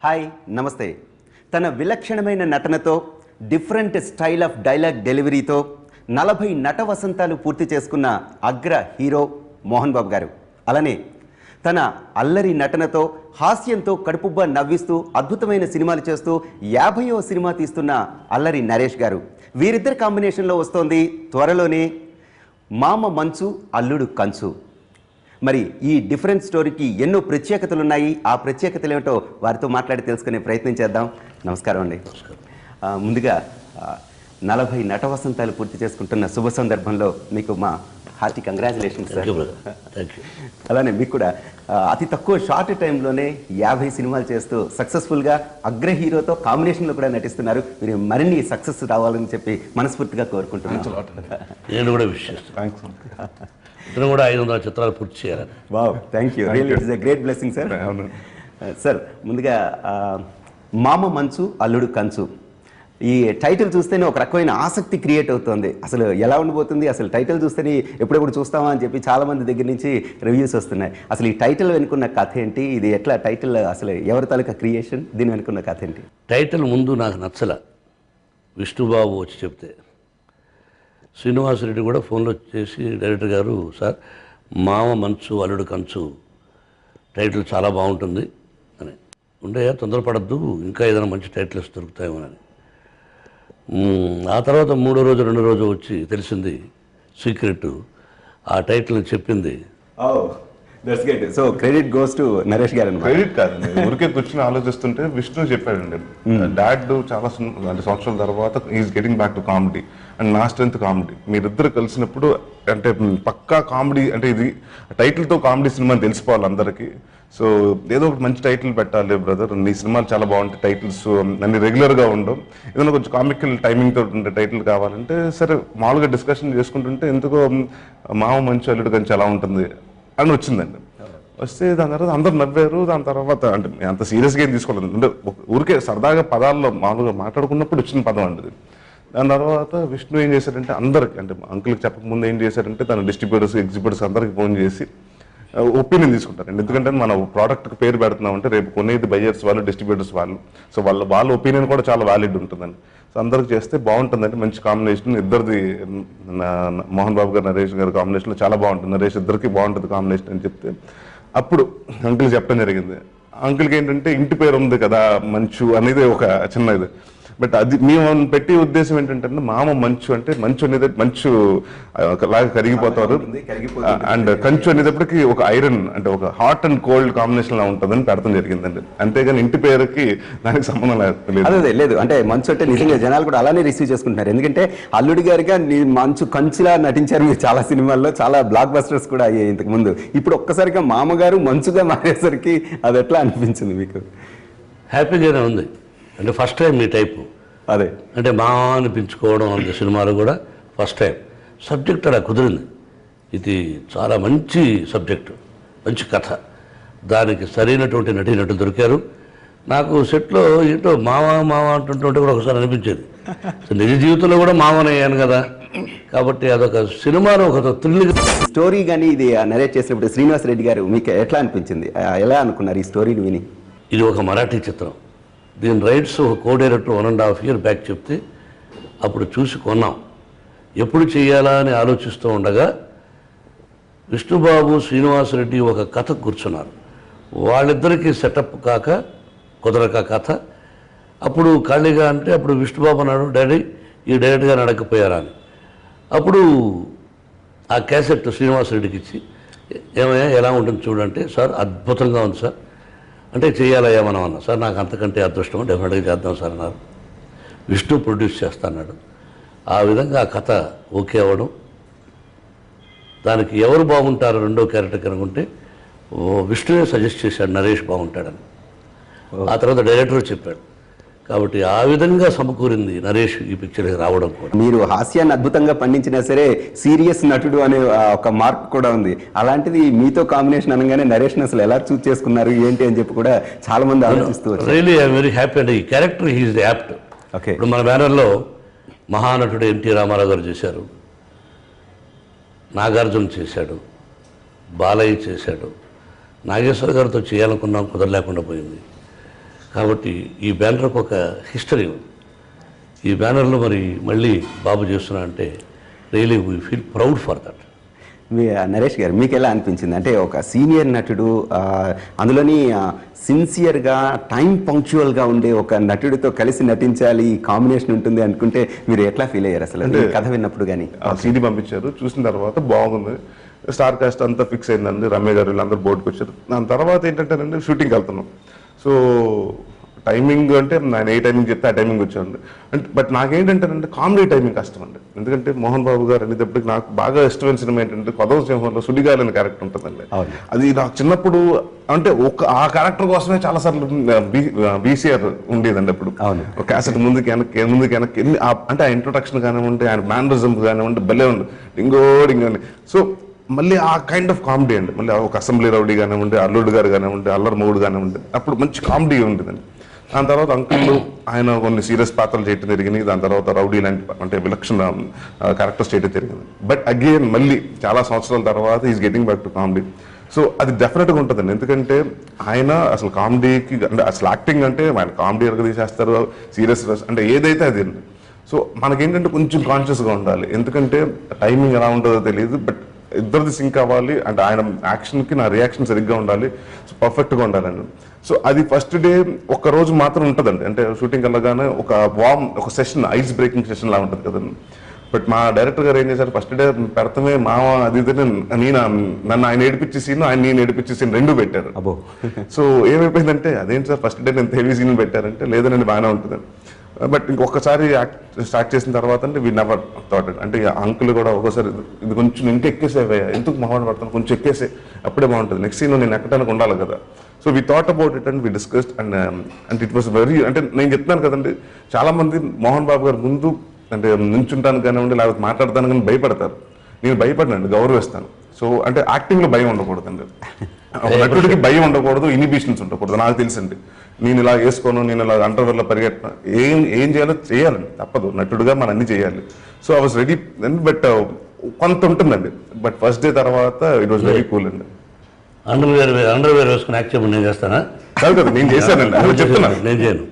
Hi నమస్తే. తన విలక్షణమైన నటనతో డిఫరెంట్ స్టైల్ ఆఫ్ డైలాగ్ డెలివరీతో 40 నట వసంతాలు పూర్తి చేసుకున్న అగ్ర హీరో మోహన్ బాబు గారు. అలానే తన అల్లరి నటనతో హాస్యంతో కడుపుబ్బా నవ్విస్తూ అద్భుతమైన సినిమాలు చేస్తూ 50వ సినిమా తీస్తున్న అల్లరి నరేష్ గారు. వీరిద్దరి కాంబినేషన్లో వస్తోంది త్వరలోనే మామ మంచు అల్లుడు కంచు. మరి ఈ డిఫరెంట్ స్టోరీకి ఎన్నో ప్రత్యేకతలు ఉన్నాయి. ఆ ప్రత్యేకతలు ఏమిటో వారితో మాట్లాడి తెలుసుకునే ప్రయత్నం చేద్దాం. నమస్కారం అండి. ముందుగా 40 నట వసంతాలు పూర్తి చేసుకుంటున్న శుభ సందర్భంలో మీకు మా హార్టీ కంగ్రాచులేషన్స్ సార్. అలానే మీకు కూడా అతి తక్కువ షార్ట్ టైంలోనే 50 సినిమాలు చేస్తూ సక్సెస్ఫుల్గా అగ్ర హీరోతో కాంబినేషన్లో కూడా నటిస్తున్నారు. మీరు మరిన్ని సక్సెస్ రావాలని చెప్పి మనస్ఫూర్తిగా కోరుకుంటున్నాను. నేను కూడా విష్ చేస్తాను. ఇతను కూడా 500 చిత్రాలు పూర్తి చేయాలని. Wow, thank you. Really it's a great blessing sir. Sir, ముందుగా మామ మంచు అల్లుడు కంచు, ఈ టైటిల్ చూస్తేనే ఒక రకమైన ఆసక్తి క్రియేట్ అవుతుంది. అసలు ఎలా ఉండబోతుంది, అసలు టైటిల్ చూస్తేనే ఎప్పుడెప్పుడు చూస్తామా అని చెప్పి చాలామంది దగ్గర నుంచి రివ్యూస్ వస్తున్నాయి. అసలు ఈ టైటిల్ వెనుకున్న కథ ఏంటి, ఇది ఎట్లా టైటిల్, అసలు ఎవరి తాలూకా క్రియేషన్, దీని వెనుకున్న కథ ఏంటి? టైటిల్ ముందు నాకు నచ్చల, విష్ణుబాబు వచ్చి చెప్తే శ్రీనివాసరెడ్డి కూడా ఫోన్లో చేసి డైరెక్టర్ గారు, సార్ మామ మంచు అల్లుడు కంచు టైటిల్ చాలా బాగుంటుంది అని ఉండే, తొందరపడద్దు, ఇంకా ఏదైనా మంచి టైటిల్స్ దొరుకుతాయేమోనని. ఆ తర్వాత 3వ రోజు 2వ రోజు వచ్చి తెలిసింది సీక్రెట్, ఆ టైటిల్ చెప్పింది. That's great. So credit goes to Naresh గారు. క్రెడిట్ కాదండి, ఊరికే కూర్చొని ఆలోచిస్తుంటే విష్ణు చెప్పాడండి, డాడ్ చాలా సంవత్సరాల తర్వాత is getting back to comedy and నా స్ట్రెంత్ కామెడీ. మీరిద్దరు కలిసినప్పుడు అంటే పక్కా కామెడీ, అంటే ఇది టైటిల్తో కామెడీ సినిమా అని తెలిసిపోవాలి అందరికీ. సో ఏదో ఒకటి మంచి టైటిల్ పెట్టాలి బ్రదర్, నీ సినిమాలు చాలా బాగుంటాయి, టైటిల్స్ అన్ని రెగ్యులర్గా ఉండవు, ఏదైనా కొంచెం కామికల్ టైమింగ్తో ఉండే టైటిల్ కావాలంటే సరే మామూలుగా డిస్కషన్ చేసుకుంటుంటే ఎందుకో మామ మంచు అల్లుడు కంచె ఎలా ఉంటుంది అని వచ్చిందండి. వస్తే దాని తర్వాత అందరు నవ్వారు. దాని తర్వాత అంటే అంత సీరియస్గా ఏం తీసుకోలేదు, అంటే ఊరికే సరదాగా పదాల్లో మామూలుగా మాట్లాడుకున్నప్పుడు వచ్చిన పదం అండి. దాని తర్వాత విష్ణు ఏం చేశాడంటే అందరికి, అంటే అంకుల్కి చెప్పకముందు ఏం చేశాడంటే తన డిస్ట్రిబ్యూటర్స్ ఎగ్జిబ్యూటర్స్ అందరికి ఫోన్ చేసి ఒపీనియన్ తీసుకుంటారండి. ఎందుకంటే మన ప్రోడక్ట్కి పేరు పెడుతున్నామంటే రేపు కొనేది బయ్యర్స్ వాళ్ళు, డిస్ట్రిబ్యూటర్స్ వాళ్ళు, సో వాళ్ళ ఒపీనియన్ కూడా చాలా వ్యాలిడ్ ఉంటుందండి. సో అందరికి చేస్తే బాగుంటుందండి, మంచి కాంబినేషన్. ఇద్దరిది మోహన్ బాబు గారు నరేష్ గారి కాంబినేషన్లో చాలా బాగుంటుంది, నరేష్ ఇద్దరికి బాగుంటుంది కాంబినేషన్ అని చెప్తే అప్పుడు అంకుల్ చెప్పడం జరిగింది. అంకుల్కి ఏంటంటే ఇంటి పేరు ఉంది కదా మంచు అనేది ఒక చిన్న ఇది, బట్ అది మేము పెట్టి ఉద్దేశం ఏంటంటే మామ మంచు అంటే మంచు అనేది మంచు లాగా కరిగిపోతారు, అండ్ కంచు అనేటప్పటికి ఒక ఐరన్, అంటే ఒక హాట్ అండ్ కోల్డ్ కాంబినేషన్ లా ఉంటుందని పెడతాం జరిగిందండి. అంతేగాని ఇంటి పేరుకి దానికి సంబంధం లేదు. లేదు అంటే మంచు అంటే నిజంగా జనాలు కూడా అలానే రిసీవ్ చేసుకుంటున్నారు. ఎందుకంటే అల్లుడి గారిగా మంచు కంచులా నటించారు మీరు చాలా సినిమాల్లో, చాలా బ్లాక్ బస్టర్స్ కూడా అయ్యాయి ఇంతకు ముందు. ఇప్పుడు ఒక్కసారిగా మామగారు మంచుగా మారేసరికి అది ఎట్లా అనిపించింది మీకు? హ్యాపీగానే ఉంది, అంటే ఫస్ట్ టైం ఈ టైపు, అదే అంటే మా అనిపించుకోవడం అంత సినిమాలు కూడా ఫస్ట్ టైం. సబ్జెక్ట్ అలా కుదిరింది, ఇది చాలా మంచి సబ్జెక్టు, మంచి కథ, దానికి సరైనటువంటి నటీనటులు దొరికారు. నాకు సెట్లో ఏంటో మామ అంటుంటే కూడా ఒకసారి అనిపించేది, నిజ జీవితంలో కూడా మామనయ్యాను కదా, కాబట్టి అదొక సినిమాను ఒక థ్రిల్ స్టోరీ. కానీ ఇది నరేట్ చేసినప్పుడు శ్రీనివాసరెడ్డి గారు మీకు ఎట్లా అనిపించింది, ఎలా అనుకున్నారు ఈ స్టోరీని విని? ఇది ఒక మరాఠీ చిత్రం, దీని రైట్స్ ఒక కో డైరెక్టర్ 1.5 year బ్యాక్ చెప్తే అప్పుడు చూసి కొన్నాం. ఎప్పుడు చేయాలా అని ఆలోచిస్తూ ఉండగా విష్ణుబాబు శ్రీనివాసరెడ్డి ఒక కథ కూర్చున్నారు. వాళ్ళిద్దరికీ సెటప్ కాక కుదరక కథ. అప్పుడు ఖాళీగా అంటే అప్పుడు విష్ణుబాబు అన్నాడు, డాడీ ఈ డైరెక్ట్గా నడకపోయారా అని. అప్పుడు ఆ క్యాసెట్ శ్రీనివాసరెడ్డికి ఇచ్చి ఏమయ్యా ఎలా ఉంటుంది చూడంటే, సార్ అద్భుతంగా ఉంది సార్ అంటే చేయాలయ్యా మనం అన్నా. సార్ నాకు అంతకంటే అదృష్టం, డెఫినెట్గా చేద్దాం సార్ అన్నారు. విష్ణు ప్రొడ్యూస్ చేస్తాన్నాడు. ఆ విధంగా ఆ కథ ఓకే అవ్వడం, దానికి ఎవరు బాగుంటారు రెండో క్యారెక్టర్ కనుకుంటే విష్ణువే సజెస్ట్ చేశాడు నరేష్ బాగుంటాడని. ఆ తర్వాత డైరెక్టర్ చెప్పాడు. కాబట్టి ఆ విధంగా సమకూరింది నరేష్ ఈ పిక్చర్కి రావడం కూడా. మీరు హాస్యాన్ని అద్భుతంగా పండించినా సరే సీరియస్ నటుడు అనే ఒక మార్క్ కూడా ఉంది. అలాంటిది మీతో కాంబినేషన్ అనగానే నరేష్ అసలు ఎలా చూస్ చేసుకున్నారు ఏంటి అని చెప్పి కూడా చాలా మంది ఆలోచిస్తూ రియలీ ఐఎమ్ వెరీ హ్యాపీ అండి. ఈ character he is the apt. Okay, ఇప్పుడు మన బ్యానర్లో మహానటుడు ఎన్టీ రామారావు గారు చేశారు, నాగార్జున చేశాడు, బాలయ్య చేశాడు, నాగేశ్వర గారితో చేయాలనుకున్నాం, కుదరలేకుండా పోయింది. కాబట్టి ఈ బ్యానర్కి ఒక హిస్టరీ ఉంది. ఈ బ్యానర్లో మరి మళ్ళీ బాబు చేస్తున్నా అంటే really we feel proud for that. Naresh గారు మీకు ఎలా అనిపించింది? అంటే ఒక సీనియర్ నటుడు అందులోని సిన్సియర్గా టైం పంక్చువల్గా ఉండే ఒక నటుడితో కలిసి నటించాలి, కాంబినేషన్ ఉంటుంది అనుకుంటే మీరు ఎట్లా ఫీల్ అయ్యారు అసలు ఈ కథ విన్నప్పుడు? కానీ సీడీ పంపించారు, చూసిన తర్వాత బాగుంది, స్టార్ కాస్ట్ అంతా ఫిక్స్ అయిందండి. రమ్య గారు వీళ్ళందరూ బోర్డుకి వచ్చారు. దాని తర్వాత ఏంటంటే షూటింగ్కి వెళ్తున్నాం. సో టైమింగ్ అంటే ఆయన ఏ టైమింగ్ చెప్తే ఆ టైమింగ్ వచ్చాడు. అంటే బట్ నాకేంటంటే కామెడీ టైమింగ్ కష్టం అండి. ఎందుకంటే మోహన్ బాబు గారు అనేటప్పటికి నాకు బాగా ఇష్టమైన సినిమా ఏంటంటే కొదవ సింహంలో సుడిగాలి అనే క్యారెక్టర్ ఉంటుందండి. అది నాకు చిన్నప్పుడు అంటే ఆ క్యారెక్టర్ కోసమే చాలా సార్లు VCR ఉండేదండి. అప్పుడు క్యాసెట్ ముందుకి వెనక్కి అంటే ఆ ఇంట్రొడక్షన్ కానివ్వండి, ఆయన మేనరిజం కానివ్వండి భలే ఉంది, డింగో అని. సో మళ్ళీ ఆ కైండ్ ఆఫ్ కామెడీ అండి. మళ్ళీ ఒక అసెంబ్లీ రౌడీ కానివ్వండి, అల్లుడు గారు కానివ్వండి, అల్లరి మొగుడు కానివ్వండి, అప్పుడు మంచి కామెడీ ఉండేదండి. దాని తర్వాత అంకుల్ ఆయన కొన్ని సీరియస్ పాత్రలు చేయడం జరిగినాయి. దాని తర్వాత రౌడీ లాంటి అంటే విలక్షణ క్యారెక్టర్స్ చేయడం జరిగింది. బట్ అగైన్ మళ్ళీ చాలా సంవత్సరాల తర్వాత is getting back to comedy. So అది డెఫినెట్గా ఉంటుందండి. ఎందుకంటే ఆయన అసలు కామెడీకి అంటే అసలు యాక్టింగ్ అంటే ఆయన కామెడీ ఎరగ తీసేస్తారు, సీరియస్ అంటే ఏదైతే అది. సో మనకేంటంటే కొంచెం కాన్షియస్గా ఉండాలి. ఎందుకంటే టైమింగ్ ఎలా ఉంటుందో తెలియదు, బట్ ఇద్దరిది సింక్ అవ్వాలి. అంటే ఆయన యాక్షన్కి నా రియాక్షన్ సరిగ్గా ఉండాలి, సో పర్ఫెక్ట్గా ఉండాలండి. సో అది ఫస్ట్ డే ఒక్క రోజు మాత్రం ఉంటుందండి. అంటే షూటింగ్ వెళ్ళగానే ఒక సెషన్, ఐస్ బ్రేకింగ్ సెషన్ లా ఉంటుంది కదండి. బట్ మా డైరెక్టర్ గారు ఏం చేశారు, ఫస్ట్ డే పెడతామే మామ అది నన్ను ఆయన ఏడిపించే సీన్, ఆయన నేను ఏడిపించే సీన్ రెండు పెట్టారు. సో ఏమైపోయిందంటే అదేంటి సార్ ఫస్ట్ డే నేను హెవీ సీన్ పెట్టారంటే లేదండి బాగానే ఉంటుంది. బట్ ఇంకొకసారి స్టార్ట్ చేసిన తర్వాత అంటే వీ నెవర్ థాట్ ఇట్. అంటే అంకుల్ కూడా ఒక్కోసారి ఇది కొంచెం ఇంకా ఎక్కేసేవయ్యా, ఎందుకు మొహమాట పడతాను, కొంచెం ఎక్కేసే అప్పుడే బాగుంటుంది, నెక్స్ట్ సీన్ నేను ఎక్కడానికి ఉండాలి కదా. So we thought about it and we discussed and it was very అంటే నేను చెప్తాను కదండి, చాలా మంది మోహన్ బాబు గారు ముందు అంటే నుంచుంటాను కానివ్వండి లేకపోతే మాట్లాడతాను కానీ భయపడతారు. నేను భయపడినండి, గౌరవిస్తాను. సో అంటే యాక్టింగ్లో భయం ఉండకూడదండి, నటుడికి భయం ఉండకూడదు, ఇనిబిషన్స్ ఉండకూడదు. నాకు తెలుసండి, నేను ఇలా వేసుకోను, నేను ఇలా అంటర్వేర్లో పరిగెట్టిన ఏం చేయాలో చేయాలండి, తప్పదు, నటుడుగా మనం అన్ని చేయాలి. So I was ready. But కొంత ఉంటుందండి, బట్ ఫస్ట్ డే తర్వాత ఇట్ వాస్ వెరీ కూల్ అండి. అండర్వేర్ వేసుకుని యాక్ట్ చేయమని నేను చేస్తానా? కాదు కదా, నేను చేశానండి, అవి చెప్తున్నాను. నేను చేయను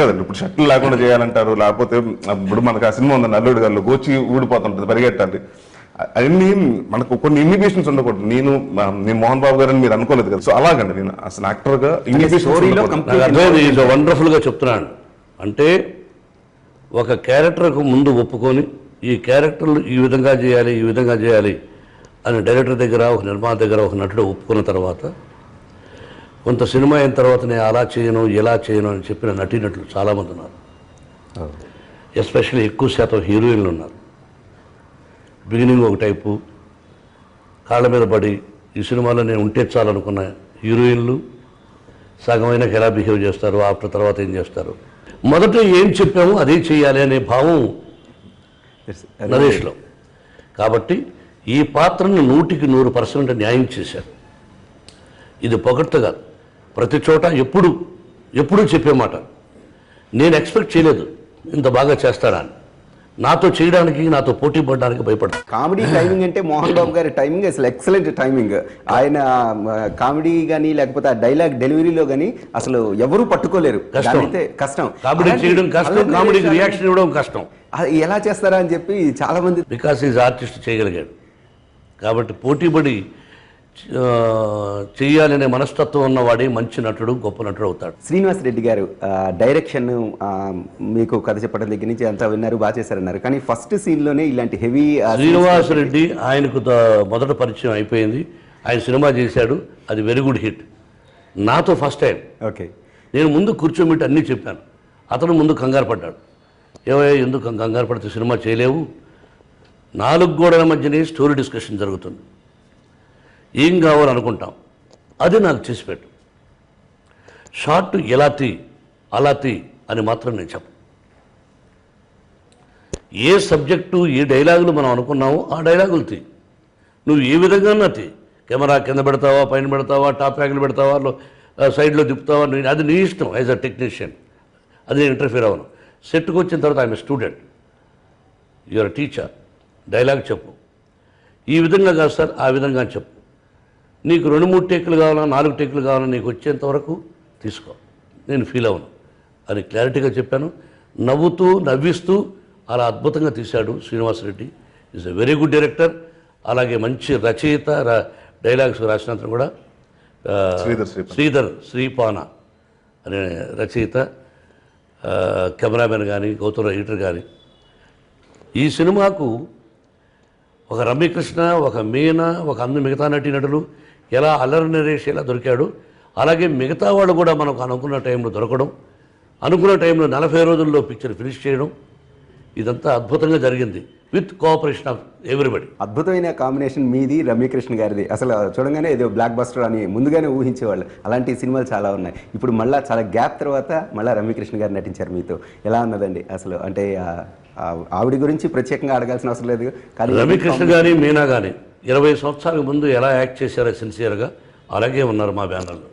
కదండి. ఇప్పుడు షర్ట్లు లేకుండా చేయాలంటారు, లేకపోతే ఇప్పుడు మనకు ఆ సినిమా ఉందండి అల్లుడు గారు, గోచి ఊడిపోతుంటుంది, పరిగెట్టాలి. అవన్నీ మనకు కొన్ని ఇన్హిబిషన్స్ ఉండకూడదు. నేను మోహన్ బాబు గారు మీరు అనుకోలేదు కదా. సో అలాగండి నేను అసలు యాక్టర్గా వండర్ఫుల్ గా చెప్తున్నాను. అంటే ఒక క్యారెక్టర్కు ముందు ఒప్పుకొని ఈ క్యారెక్టర్లు ఈ విధంగా చేయాలి అని డైరెక్టర్ దగ్గర, ఒక నిర్మాత దగ్గర, ఒక నటుడు ఒప్పుకున్న తర్వాత కొంత సినిమా అయిన తర్వాత నేను అలా చేయను ఇలా చేయను అని చెప్పిన నటీనటులు చాలామంది ఉన్నారు. ఎస్పెషల్లీ ఎక్కువ శాతం హీరోయిన్లు ఉన్నారు. బిగినింగ్ ఒక టైపు కాళ్ళ మీద పడి ఈ సినిమాలో నేను ఉంటే చాలనుకున్న హీరోయిన్లు సగమైనాక ఎలా బిహేవ్ చేస్తారు, ఆఫ్టర్ తర్వాత ఏం చేస్తారు, మొదట ఏం చెప్పామో అదే చేయాలి అనే భావం నరేష్లో. కాబట్టి ఈ పాత్రను 100% న్యాయం చేశారు. ఇది పొగడ్త కాదు, ప్రతి చోట ఎప్పుడు చెప్పే మాట. నేను ఎక్స్పెక్ట్ చేయలేదు ఇంత బాగా చేస్తారా అని. నాతో చేయడానికి, నాతో పోటీ పడడానికి భయపడతాను. కామెడీ టైమింగ్ అంటే మోహన్ బాబు గారి టైమింగ్ అసలు ఎక్సలెంట్ టైమింగ్. ఆయన కామెడీ కానీ లేకపోతే ఆ డైలాగ్ డెలివరీలో కానీ అసలు ఎవరు పట్టుకోలేరు. కష్టం, కామెడీ చేయడం కష్టం, కామెడీకి రియాక్షన్ ఇవ్వడం కష్టం. ఎలా చేస్తారా అని చెప్పి చాలా మంది, బికాస్ ఈజ్ ఆర్టిస్ట్ చేయగలిగాడు కాబట్టి పోటీపడి చెయ్యాలనే మనస్తత్వం ఉన్నవాడే మంచి నటుడు, గొప్ప నటుడు అవుతాడు. శ్రీనివాస్ రెడ్డి గారు డైరెక్షన్ మీకు కథ చెప్పడం దగ్గర నుంచి అంతా విన్నారు, బాగా చేశారన్నారు. కానీ ఫస్ట్ సీన్లోనే ఇలాంటి హెవీ శ్రీనివాస్ రెడ్డి ఆయనకు మొదట పరిచయం అయిపోయింది, ఆయన సినిమా చేశాడు, అది వెరీ గుడ్ హిట్. నాతో ఫస్ట్ టైం. ఓకే, నేను ముందు కూర్చోబెట్టి అన్నీ చెప్పాను, అతను ముందు కంగారు పడ్డాడు. ఏమయ్యా ఎందుకు కంగారు పడితే సినిమా చేయలేవు, 4 గోడల మధ్యనే స్టోరీ డిస్కషన్ జరుగుతుంది, ఏం కావాలనుకుంటాం అది నాకు చేసి పెట్టు, షార్ట్ ఎలా తీ అలా తీ అని మాత్రం నేను చెప్పను. ఏ సబ్జెక్టు ఏ డైలాగులు మనం అనుకున్నామో ఆ డైలాగులు తీ, నువ్వు ఏ విధంగా తీ, కెమెరా కింద పెడతావా, పైన పెడతావా, టాప్ యాంగిల్ పెడతావా, సైడ్లో తిప్పుతావా, అది నీ ఇష్టం యాజ్ అ టెక్నీషియన్, అది నేను ఇంటర్ఫియర్ అవ్వను. సెట్కి వచ్చిన తర్వాత I am student, you are teacher, dialogue చెప్పు, ఈ విధంగా కాదు సార్ ఆ విధంగా చెప్పు, నీకు 2-3 టేకులు కావాలా 4 టేకులు కావాలా నీకు వచ్చేంత వరకు తీసుకో, నేను ఫీల్ అవ్వను అని క్లారిటీగా చెప్పాను. నవ్వుతూ నవ్విస్తూ అలా అద్భుతంగా తీశాడు Srinivasa Reddy. Is a very good director. అలాగే మంచి రచయిత, డైలాగ్స్ రాసినంత కూడా శ్రీధర్ శ్రీపాన అనే రచయిత, కెమెరామెన్ కానీ, గౌతమ్ ఎడిటర్ కానీ. ఈ సినిమాకు ఒక రమ్యకృష్ణ, ఒక మీనా, ఒక మిగతా నటీనటులు ఎలా అల్లరి నరేష్ ఎలా దొరికాడు, అలాగే మిగతా వాళ్ళు కూడా మనకు అనుకున్న టైంలో దొరకడం, అనుకున్న టైంలో 40 రోజుల్లో పిక్చర్ ఫినిష్ చేయడం, ఇదంతా అద్భుతంగా జరిగింది విత్ కోఆపరేషన్ ఆఫ్ ఎవ్రీబడి. అద్భుతమైన కాంబినేషన్ మీది, రమ్యకృష్ణ గారిది. అసలు చూడగానే ఏదో బ్లాక్ బస్టర్ అని ముందుగానే ఊహించేవాళ్ళు. అలాంటి సినిమాలు చాలా ఉన్నాయి. ఇప్పుడు మళ్ళీ చాలా గ్యాప్ తర్వాత మళ్ళీ రమ్యకృష్ణ గారు నటించారు మీతో. ఎలా ఉన్నదండి అసలు? అంటే ఆవిడ గురించి ప్రత్యేకంగా అడగాల్సిన అవసరం లేదు కానీ రమ్యకృష్ణ కానీ మీనా కానీ 20 సంవత్సరాల ముందు ఎలా యాక్ట్ చేశారో సిన్సియర్గా అలాగే ఉన్నారు మా బ్యానర్లో.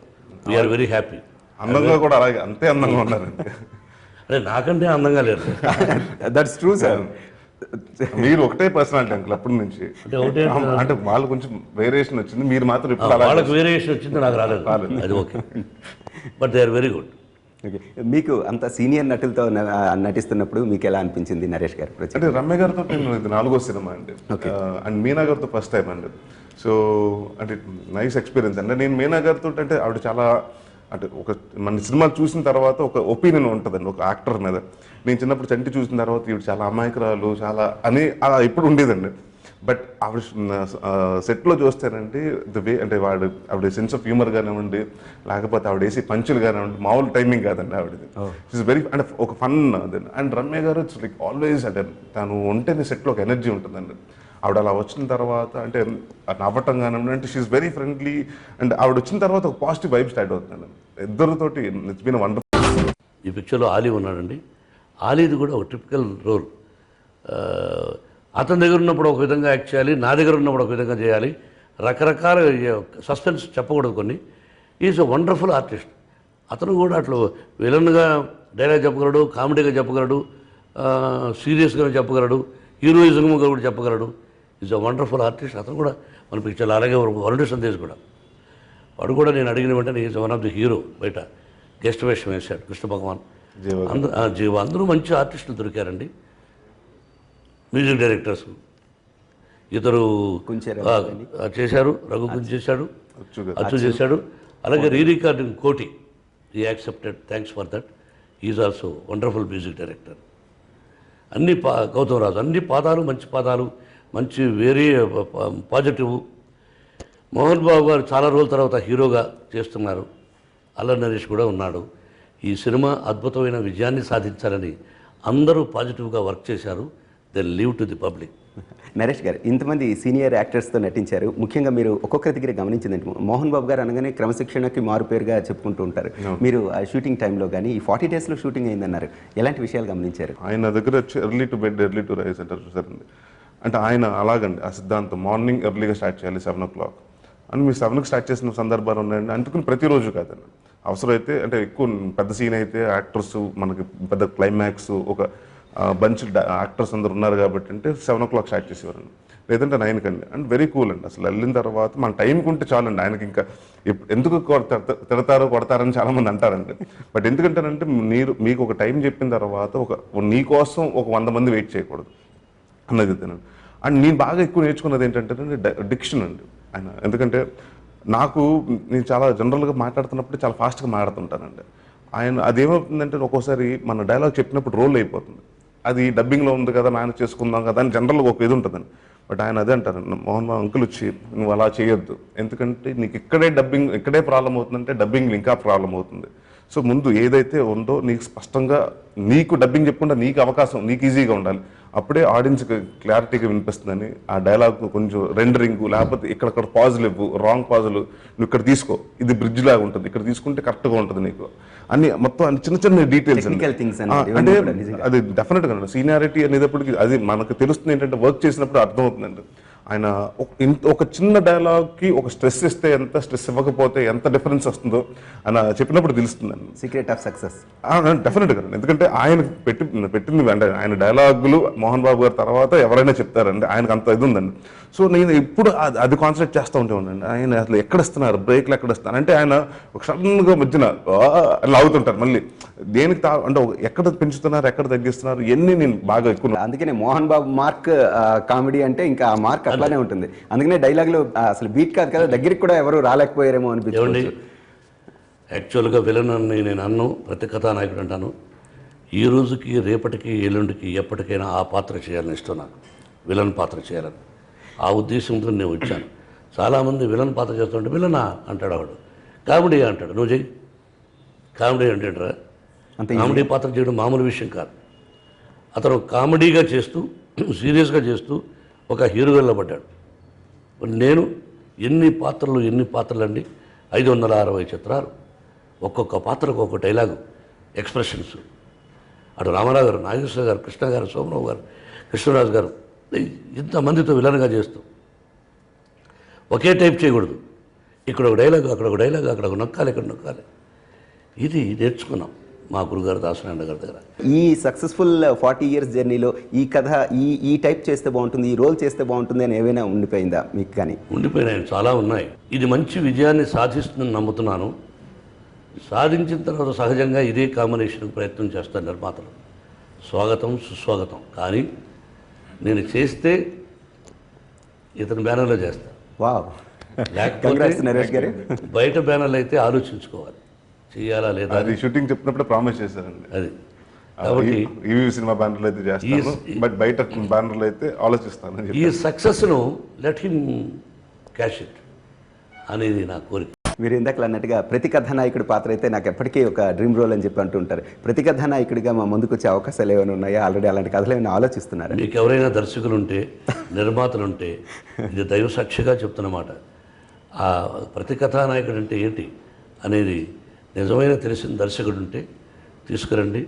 We are very happy. అందంగా కూడా అలాగే అంతే అందంగా ఉన్నారండి. అంటే నాకంటే అందంగా లేరు. That's true sir. మీరు ఒకటే పర్సనాలిటీ అంకుల్ అప్పటి నుంచి. అంటే వాళ్ళు కొంచెం వేరియేషన్ వచ్చింది, మీరు మాత్రం ఇప్పుడు వాళ్ళకి వేరియేషన్ వచ్చింది, నాకు రాలేదు. అది okay, but they are very good. Okay, మీకు అంత సీనియర్ నటులతో నటిస్తున్నప్పుడు మీకు ఎలా అనిపించింది నరేష్ గారు? అంటే రమ్య గారితో నేను ఇది 4వ సినిమా అండి, అండ్ మీనా గారితో ఫస్ట్ టైం అండి. సో అంటే నైస్ ఎక్స్పీరియన్స్ అండి. నేను మీనా గారితో అంటే ఆవిడ చాలా అంటే ఒక మన సినిమాలు చూసిన తర్వాత ఒక ఒపీనియన్ ఉంటుందండి ఒక యాక్టర్ మీద. నేను చిన్నప్పుడు చంటి చూసిన తర్వాత ఇవి చాలా అమాయకురాలు చాలా అని అలా ఎప్పుడు ఉండేదండి. బట్ ఆవిడ సెట్లో చూస్తేనండి ద వే అంటే ఆవిడ సెన్స్ ఆఫ్ హ్యూమర్ కానివ్వండి, లేకపోతే ఆవిడ వేసి పంచులు కానివ్వండి, మామూలు టైమింగ్ కాదండి ఆవిడది. ఇట్స్ వెరీ అంటే ఒక ఫన్ అది. అండ్ రమ్య గారు ఇట్స్ లైక్ ఆల్వేస్ అంటే తను ఉంటేనే సెట్లో ఒక ఎనర్జీ ఉంటుందండి. ఆవిడ అలా వచ్చిన తర్వాత అంటే నవ్వటం కానివ్వండి, అంటే షీఈస్ వెరీ ఫ్రెండ్లీ. అండ్ ఆవిడ వచ్చిన తర్వాత ఒక పాజిటివ్ వైబ్ స్టార్ట్ అవుతుందండి ఇద్దరితోటి. It's been wonderful. ఈ పిక్చర్లో ఆలీ ఉన్నాడండి. ఆలీది కూడా ఒక టిపికల్ రోల్. అతని దగ్గర ఉన్నప్పుడు ఒక విధంగా యాక్ట్ చేయాలి, నా దగ్గర ఉన్నప్పుడు ఒక విధంగా చేయాలి. రకరకాల సస్పెన్స్ చెప్పకూడదు కొన్ని. Is a wonderful artist. అతను కూడా అట్లా విలన్గా డైలాగ్ చెప్పగలడు, కామెడీగా చెప్పగలడు, సీరియస్గా చెప్పగలడు, హీరోయిజంగా కూడా చెప్పగలడు. Is a wonderful artist. అతను కూడా మన పిక్చర్లో. అలాగే వరుణ్ సందేశ్ కూడా, వాడు కూడా నేను అడిగిన వెంటనే is one of the hero. బయట గెస్ట్ వేషం వేశాడు కృష్ణ భగవాన్. జీవ అందరూ మంచి ఆర్టిస్టులు దొరికారండి. మ్యూజిక్ డైరెక్టర్స్ ఇతరు చేశారు. రఘు చేశాడు, అచ్చు చేశాడు. అలాగే రీరికార్డింగ్ కోటి, ఈ accepted, thanks for that. Is also wonderful music director. అన్ని గౌతమ్ రాజు అన్ని పాదాలు మంచి పాదాలు, మంచి వెరీ పాజిటివ్. మోహన్ బాబు గారు చాలా రోజుల తర్వాత హీరోగా చేస్తున్నారు. అల్లరి నరేష్ కూడా ఉన్నాడు. ఈ సినిమా అద్భుతమైన విజయాన్ని సాధించాలని అందరూ పాజిటివ్గా వర్క్ చేశారు. They leave to the public. Naresh గారు ఇంతమంది సీనియర్ యాక్టర్స్తో నటించారు. ముఖ్యంగా మీరు ఒక్కొక్కరి దగ్గర గమనించిందంటే మోహన్ బాబు గారు అనగానే క్రమశిక్షణకి మారుపేరుగా చెప్పుకుంటూ ఉంటారు. మీరు ఆ షూటింగ్ టైంలో కానీ ఈ 40 డేస్లో షూటింగ్ అయిందన్నారు. ఎలాంటి విషయాలు గమనించారు? ఆయన దగ్గర వచ్చి early to bed early to rise అంటారు చూసారండి. అంటే ఆయన అలాగండి ఆ సిద్ధాంతం. మార్నింగ్ ఎర్లీగా స్టార్ట్ చేయాలి 7 o'clock అని. మీరు 7కి స్టార్ట్ చేసిన సందర్భాలు ఉన్నాయండి. అందుకని ప్రతిరోజు కాదండి, అవసరమైతే అంటే ఎక్కువ పెద్ద సీన్ అయితే యాక్టర్స్ మనకి పెద్ద క్లైమాక్స్ ఒక బంచ్ యాక్టర్స్ అందరు ఉన్నారు కాబట్టి అంటే 7 o'clock స్టార్ట్ చేసేవారండి, లేదంటే 9కి అండి. అండ్ వెరీ కూల్ అండి. అసలు వెళ్ళిన తర్వాత మన టైంకి ఉంటే చాలండి. ఆయనకి ఇంకా ఎందుకు తిడతారో కొడతారని చాలామంది అంటారండి. బట్ ఎందుకంటారంటే మీకు ఒక టైం చెప్పిన తర్వాత నీ కోసం ఒక 100 మంది వెయిట్ చేయకూడదు అన్నది తినండి. అండ్ నేను బాగా ఎక్కువ నేర్చుకున్నది ఏంటంటే డిక్షన్ అండి ఆయన. ఎందుకంటే నేను చాలా జనరల్గా మాట్లాడుతున్నప్పుడు చాలా ఫాస్ట్గా మాట్లాడుతుంటానండి. అదేమవుతుందంటే ఒక్కోసారి మన డైలాగ్ చెప్పినప్పుడు రోల్ అయిపోతుంది. అది డబ్బింగ్లో ఉంది కదా, మేనేజ్ చేసుకుందాం కదా అని జనరల్గా ఒక ఇది ఉంటుందండి. బట్ ఆయన అదే అంటారండి, మోహన్ బాబు అంకుల్ వచ్చి నువ్వు అలా చేయొద్దు, ఎందుకంటే నీకు ఇక్కడే ప్రాబ్లం అవుతుందంటే డబ్బింగ్ ఇంకా ప్రాబ్లం అవుతుంది. సో ముందు ఏదైతే ఉందో నీకు స్పష్టంగా నీకు డబ్బింగ్ చెప్పకుండా నీకు అవకాశం నీకు ఈజీగా ఉండాలి, అప్పుడే ఆడియన్స్కి క్లారిటీగా వినిపిస్తుందని. ఆ డైలాగ్ కొంచెం రెండరింగ్, లేకపోతే ఇక్కడక్కడ పాజులు ఇవ్వు, రాంగ్ పాజులు నువ్వు ఇక్కడ తీసుకో, ఇది బ్రిడ్జ్ లాగా ఉంటుంది, ఇక్కడ తీసుకుంటే కరెక్ట్గా ఉంటుంది నీకు అన్ని మొత్తం అన్ని చిన్న చిన్న డీటెయిల్స్ అంటే అది డెఫినెట్గా సీనియారిటీ అనేటప్పటికి అది మనకు తెలుస్తుంది ఏంటంటే వర్క్ చేసినప్పుడు అర్థమవుతుందండి. ఆయన ఒక చిన్న డైలాగ్కి ఒక స్ట్రెస్ ఇస్తే ఎంత, స్ట్రెస్ ఇవ్వకపోతే ఎంత డిఫరెన్స్ వస్తుందో ఆయన చెప్పినప్పుడు తెలుస్తుందండి. Secret of success. డెఫినెట్గా, ఎందుకంటే ఆయన పెట్టింది అంటే ఆయన డైలాగులు మోహన్ బాబు గారి తర్వాత ఎవరైనా చెప్తారండి, ఆయనకు అంత ఇది ఉందండి. సో నేను ఎప్పుడు అది కాన్సన్ట్రేట్ చేస్తూ ఉంటాను. ఆయన అసలు ఎక్కడ ఇస్తున్నారు, బ్రేక్లు ఎక్కడ ఇస్తున్నారు అంటే ఆయన ఒక సడన్గా మధ్యన లాగుతుంటారు మళ్ళీ దేనికి అంటే ఎక్కడ పెంచుతున్నారు, ఎక్కడ తగ్గిస్తున్నారు, ఎన్ని నేను బాగా ఎక్కువ. అందుకనే మోహన్ బాబు మార్క్ కామెడీ అంటే ఇంకా ఆ మార్క్ అట్లానే ఉంటుంది. అందుకనే డైలాగులు అసలు బీట్ కాదు కదా, దగ్గరికి కూడా ఎవరు రాలేకపోయారేమో అనిపించండి. యాక్చువల్గా విలన్ అని నేను అన్ను, ప్రతి కథానాయకుడు అంటాను. ఈ రోజుకి, రేపటికి, ఎల్లుండికి, ఎప్పటికైనా ఆ పాత్ర చేయాలని ఇష్టం నాకు, విలన్ పాత్ర చేయాలని. ఆ ఉద్దేశంతో నేను వచ్చాను. చాలామంది విలన్ పాత్ర చేస్తుంటే విలనా అంటాడు, ఆవిడ కామెడీ అంటాడు. నువ్వు చెయ్యి కామెడీ అంటేంటరా, కామెడీ పాత్ర చేయడం మామూలు విషయం కాదు. అతను కామెడీగా చేస్తూ, సీరియస్గా చేస్తూ ఒక హీరో వెళ్ళబడ్డాడు. నేను ఎన్ని పాత్రలు అండి, 560 చిత్రాలు, ఒక్కొక్క పాత్రకు ఒక్కొక్క డైలాగు, ఎక్స్ప్రెషన్స్. అటు రామారావు గారు, నాగేశ్వర గారు, కృష్ణ గారు, సోమరావు గారు, కృష్ణరాజు గారు, ఇంతమందితో విలన్గా చేస్తూ ఒకే టైప్ చేయకూడదు. ఇక్కడ ఒక డైలాగు, అక్కడ ఒక డైలాగు, అక్కడ ఒక నొక్కాలి, ఇక్కడ నొక్కాలి. ఇది నేర్చుకున్నాం మా గురుగారు దాసనారాయణ గారి దగ్గర. ఈ సక్సెస్ఫుల్ 40 years జర్నీలో ఈ కథ ఈ టైప్ చేస్తే బాగుంటుంది, ఈ రోల్ చేస్తే బాగుంటుంది అని ఏమైనా ఉండిపోయిందా మీకు? కానీ ఉండిపోయినాయి, చాలా ఉన్నాయి. ఇది మంచి విజయాన్ని సాధిస్తుందని నమ్ముతున్నాను. సాధించిన తర్వాత సహజంగా ఇదే కాంబినేషన్కి ప్రయత్నం చేస్తాను నిర్మాతలు. స్వాగతం, సుస్వాగతం. కానీ నేను చేస్తే ఇతని బ్యానర్లో చేస్తాను. వావ్, లేకపోతే నరేష్ గారు బయట బ్యానర్లు అయితే ఆలోచించుకోవాలి, చేయాలా లేదా. అది షూటింగ్ చెప్పినప్పుడు ప్రామిస్ చేశారండి. అది కాబట్టి ఈవీ సినిమా బ్యానర్లో అయితే చేస్తాను, బట్ బయట బ్యానర్లో అయితే ఆలోచిస్తాను. ఈ సక్సెస్ను లెట్ హిమ్ క్యాష్ ఇట్ అనేది నా కోరిక. మీరు ఇందాక అన్నట్టుగా ప్రతి కథానాయకుడి పాత్ర అయితే నాకు ఎప్పటికీ ఒక డ్రీమ్ రోల్ అని చెప్పి అంటుంటారు. ప్రతి కథానాయకుడిగా మా ముందుకు వచ్చే అవకాశాలు ఏమైనా ఉన్నాయా? ఆల్రెడీ అలాంటి కథలు ఏమైనా ఆలోచిస్తున్నారు? మీకు ఎవరైనా దర్శకులు ఉంటే, నిర్మాతలు ఉంటే, ఇది దైవ సాక్షిగా చెప్తున్నమాట. ఆ ప్రతి కథానాయకుడు అంటే ఏంటి అనేది నిజమైన తెలిసిన దర్శకుడు ఉంటే తీసుకురండి,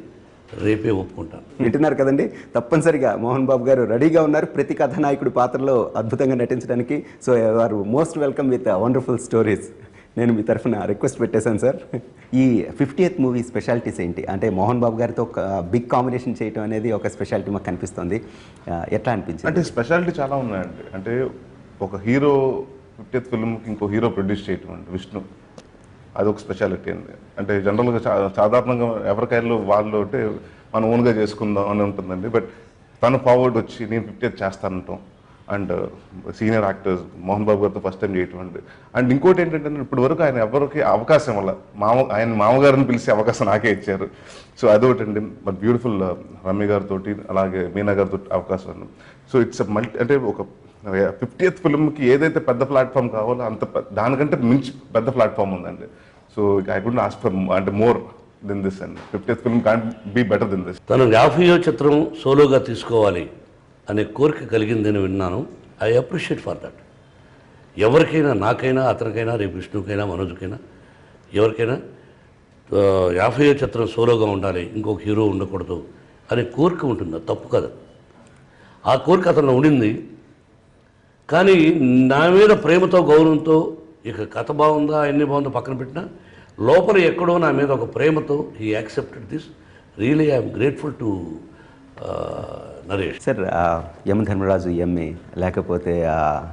రేపే ఒప్పుకుంటాను. వింటున్నారు కదండి, తప్పనిసరిగా మోహన్ బాబు గారు రెడీగా ఉన్నారు ప్రతి కథానాయకుడి పాత్రలో అద్భుతంగా నటించడానికి. So are most welcome with wonderful stories. నేను మీ తరఫున రిక్వెస్ట్ పెట్టేశాను సార్. ఈ 50th మూవీ స్పెషాలిటీస్ ఏంటి? అంటే మోహన్ బాబు గారితో ఒక బిగ్ కాంబినేషన్ చేయడం అనేది ఒక స్పెషాలిటీ మాకు కనిపిస్తుంది. ఎట్లా అనిపించింది? అంటే స్పెషాలిటీ చాలా ఉన్నాయండి. అంటే ఒక హీరో 50th ఫిల్మ్కి ఇంకో హీరో ప్రొడ్యూస్ చేయటం అండి, విష్ణు, అదొక స్పెషాలిటీ అండి. అంటే జనరల్గా సాధారణంగా ఎవరికైనా వాళ్ళు అంటే మనం ఓన్గా చేసుకుందాం అని ఉంటుందండి. బట్ తను ఫార్వర్డ్ వచ్చి నేను 50th చేస్తానంటాం. And senior actors Mohan Babu గారితో ఫస్ట్ టైం చేయటం అండి. అండ్ ఇంకోటి ఏంటంటే ఇప్పటి వరకు ఆయన ఎవరికి అవకాశం వల్ల ఆయన మామగారిని పిలిచే అవకాశం నాకే ఇచ్చారు. సో అదొకటి అండి. బట్ బ్యూటిఫుల్ రమ్య గారితో, అలాగే మీనా గారితో అవకాశం. సో ఇట్స్ అంటే ఒక 50th ఫిల్మ్కి ఏదైతే పెద్ద ప్లాట్ఫామ్ కావాలో అంత దానికంటే మించి పెద్ద ప్లాట్ఫామ్ ఉందండి. So I could ask for అంటే మోర్ దెన్ దిస్ అండి. 50th film can't be better than this. తను 50వ చిత్రం సోలోగా తీసుకోవాలి అనే కోరిక కలిగిందని విన్నాను. I appreciate for that. ఎవరికైనా, నాకైనా, అతనికైనా, రేపు విష్ణుకైనా, మనోజ్కైనా, ఎవరికైనా 50వ చిత్రం సోలోగా ఉండాలి, ఇంకొక హీరో ఉండకూడదు అనే కోరిక ఉంటుంది. తప్పు కదా. ఆ కోరిక అతను ఉండింది. కానీ నా మీద ప్రేమతో, గౌరవంతో, ఇక కథ బాగుందా, ఎన్ని బాగుందో పక్కన పెట్టినా లోపల ఎక్కడో నా మీద ఒక ప్రేమతో he accepted this. Really I'm grateful to Naresh. Sir, Yamadharmaraju MA, లేకపోతే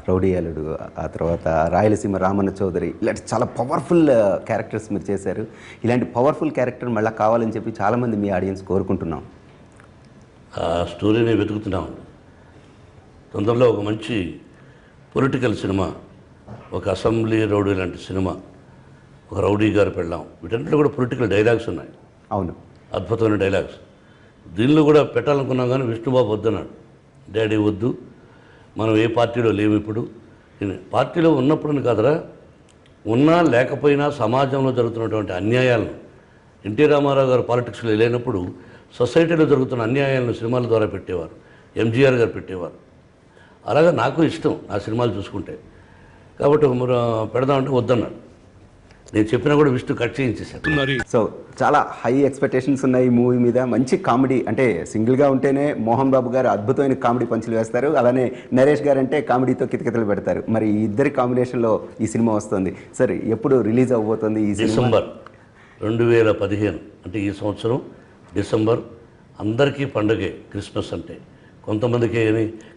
రౌడీ అల్లుడు, ఆ తర్వాత రాయలసీమ రామన్న చౌదరి, ఇలాంటి చాలా పవర్ఫుల్ క్యారెక్టర్స్ మీరు చేశారు. ఇలాంటి పవర్ఫుల్ క్యారెక్టర్ మళ్ళీ కావాలని చెప్పి చాలామంది మీ ఆడియన్స్ కోరుకుంటున్నాం. ఆ స్టోరీని వెతుకుతున్నాం. తొందరలో ఒక మంచి పొలిటికల్ సినిమా, ఒక అసెంబ్లీ రౌడీ లాంటి సినిమా, ఒక రౌడీ గారు పెళ్ళాం, వీటన్నిటిలో కూడా పొలిటికల్ డైలాగ్స్ ఉన్నాయి. అవును, అద్భుతమైన డైలాగ్స్. దీనిలో కూడా పెట్టాలనుకున్నాం కానీ విష్ణుబాబు వద్దన్నాడు. డాడీ వద్దు, మనం ఏ పార్టీలో లేవు ఇప్పుడు. పార్టీలో ఉన్నప్పుడని కాదురా, ఉన్నా లేకపోయినా సమాజంలో జరుగుతున్నటువంటి అన్యాయాలను, ఎన్టీ రామారావు గారు పాలిటిక్స్లో లేనప్పుడు సొసైటీలో జరుగుతున్న అన్యాయాలను సినిమాల ద్వారా పెట్టేవారు, ఎంజీఆర్ గారు పెట్టేవారు. అలాగే నాకు ఇష్టం నా సినిమాలు చూసుకుంటే. కాబట్టి పెడదామంటే వద్దన్నాడు. నేను చెప్పినా కూడా విష్ణు కట్ చేయించేశాడు. సో చాలా హై ఎక్స్పెక్టేషన్స్ ఉన్నాయి ఈ మూవీ మీద. మంచి కామెడీ, అంటే సింగిల్గా ఉంటేనే మోహన్ బాబు గారు అద్భుతమైన కామెడీ పంచులు వేస్తారు, అలానే నరేష్ గారు అంటే కామెడీతో కితకితలు పెడతారు. మరి ఈ ఇద్దరి కాంబినేషన్లో ఈ సినిమా వస్తుంది. సరే, ఎప్పుడు రిలీజ్ అవ్వబోతుంది ఈ సినిమా? డిసెంబర్ 2015 అంటే ఈ సంవత్సరం డిసెంబర్. అందరికీ పండగే క్రిస్మస్ అంటే. కొంతమందికి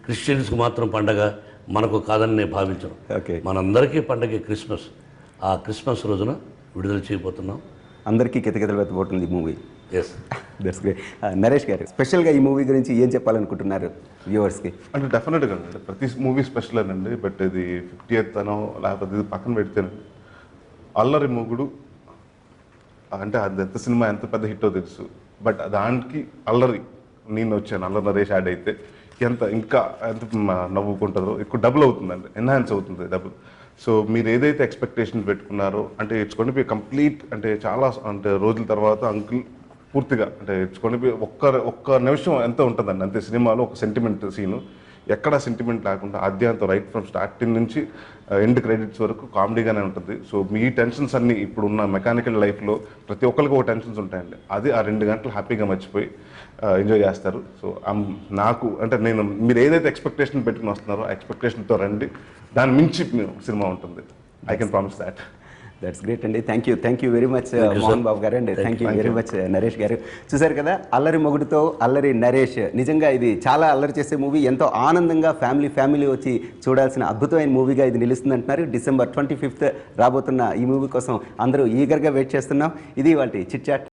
క్రిస్టియన్స్కి మాత్రం పండగ, మనకు కాదని నేను భావించను. ఓకే, మనందరికీ పండగే క్రిస్మస్. ఆ క్రిస్మస్ రోజున విడుదల చేయబోతున్నాం. అందరికీ కితకితలు పెట్టబోతుంది ఈ movie. Yes, that's great. Naresh గారు, స్పెషల్గా ఈ మూవీ గురించి ఏం చెప్పాలనుకుంటున్నారు వ్యూవర్స్కి? అంటే డెఫినెట్గా అండి ప్రతి మూవీ స్పెషల్ అనండి. బట్ ఇది 50th అనో లేకపోతే ఇది పక్కన పెడితేనండి, అల్లరి మొగుడు అంటే అది ఎంత సినిమా ఎంత పెద్ద హిట్టో తెలుసు. బట్ దానికి అల్లరి నేను వచ్చాను, అల్లరి నరేష్ యాడ్ అయితే ఇంకా ఎంత నవ్వుకుంటుందో ఎక్కువ డబుల్ అవుతుందండి, ఎన్హాన్స్ అవుతుంది డబుల్. సో మీరు ఏదైతే ఎక్స్పెక్టేషన్ పెట్టుకున్నారో అంటే ఇట్స్ కొని బి కంప్లీట్, అంటే చాలా అంటే రోజుల తర్వాత అంకుల్ పూర్తిగా అంటే ఇట్స్ కొని బి ఒక్క నిమిషం ఎంత ఉంటుందండి అంతే సినిమాలో. ఒక సెంటిమెంట్ సీను, ఎక్కడ సెంటిమెంట్ లేకుండా ఆద్యాంతం రైట్ ఫ్రమ్ స్టార్టింగ్ నుంచి ఎండ్ క్రెడిట్స్ వరకు కామెడీగానే ఉంటుంది. సో మీ టెన్షన్స్ అన్నీ ఇప్పుడున్న మెకానికల్ లైఫ్లో ప్రతి ఒక్కరికి ఒక టెన్షన్స్ ఉంటాయండి, అది ఆ 2 గంటలు హ్యాపీగా మర్చిపోయి ఎంజాయ్ చేస్తారు. సో నాకు అంటే నేను మీరు ఏదైతే ఎక్స్పెక్టేషన్ పెట్టుకుని వస్తున్నారో ఆ ఎక్స్పెక్టేషన్తో రండి, దాని మించి సినిమా ఉంటుంది. I can promise that. That's great అండి. Thank you very much Mohan Babu గారు, and thank you very much Naresh గారు. చూశారు కదా, అల్లరి మొగుడుతో అల్లరి నరేష్. నిజంగా ఇది చాలా అల్లరి చేసే మూవీ, ఎంతో ఆనందంగా ఫ్యామిలీ వచ్చి చూడాల్సిన అద్భుతమైన మూవీగా ఇది నిలుస్తుంది అంటున్నారు. December 25th రాబోతున్న ఈ మూవీ కోసం అందరూ ఈగర్గా వెయిట్ చేస్తున్నాం. ఇది వాటి చిట్ చాట్.